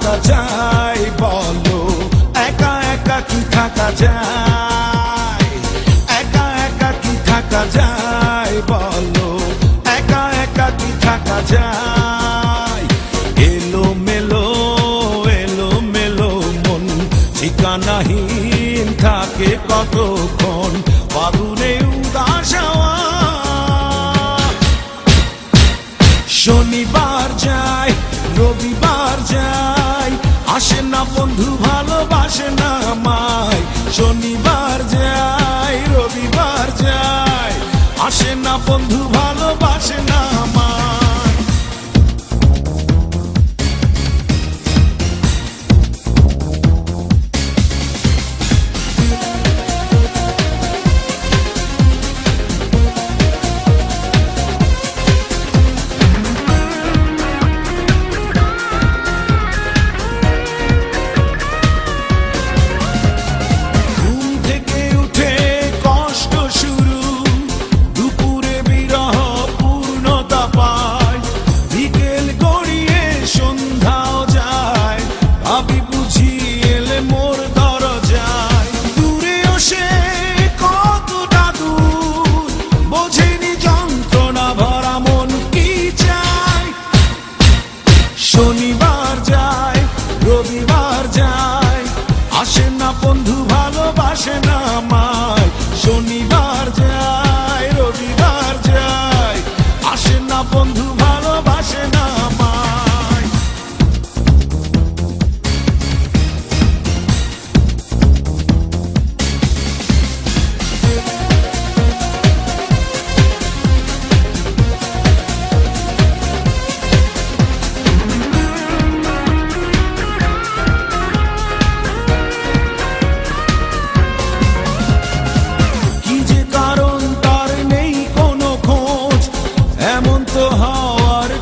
থাকা যায় বলো, একা একা কি থাকা যায়, একা একা কি থাকা যায় বলো, একা একা কি থাকা যায়। এলো মেলো মন ঠিকানাহীন থাকে কতক্ষণ, ফাগুনে উদাস হাওয়া। শনিবার যায় রবিবার যায়, আসে না বন্ধু ভালোবাসে না আমায়। শনিবার যায় রবিবার যায়, আসে না বন্ধু ভালোবাসে না আমায়। শনিবার যায় রবিবার যায়, আসে না বন্ধু ভালোবাসে না আমায়। শনিবার যায় রবিবার যায়, আসে না বন্ধু ভালোবাসে না আমায়।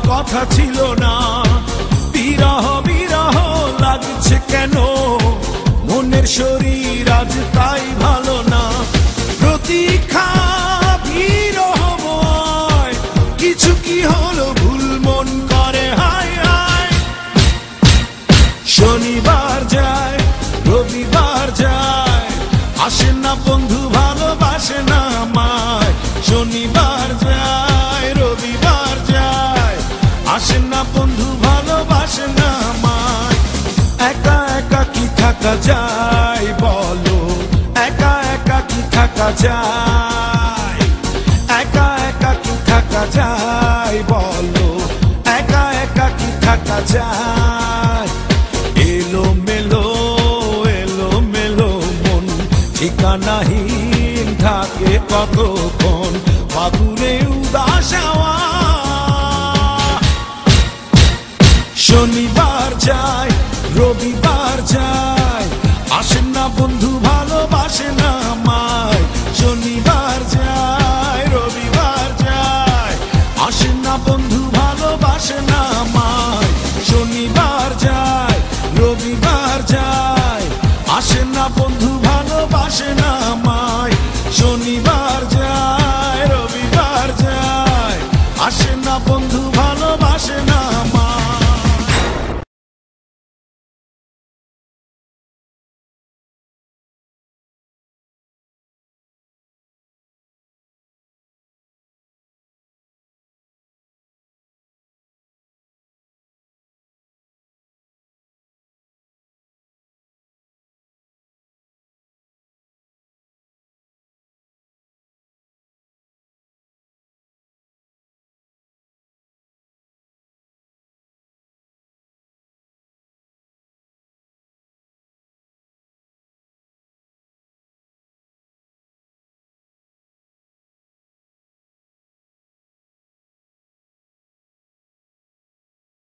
কথা ছিল না, বিরহ বিরহ লাগছে কেন, মনের শরীর আজ তাই ভালো না। প্রতীক্ষা বিরহময়, কিছু কি হলো ভুল মন করে হায় হায়। শনিবার যায় রবিবার যায়, আসে না বন্ধু ভালোবাসে না আমায়। শনিবার যায় রবিবার যায়, আসে না বন্ধু ভালোবাসে না আমায়। একা একা কি থাকা যায় বলো, একা একা কি থাকা যায়, একা একা কি থাকা যায় বলো, একা একা কি থাকা যায়। এলো মেলো মন ঠিকানাহীন থাকে কতক্ষণ, ফাগুনে উদাস হাওয়া। শনিবার যায় রবিবার যায়, আসে না বন্ধু ভালোবাসে না আমায়।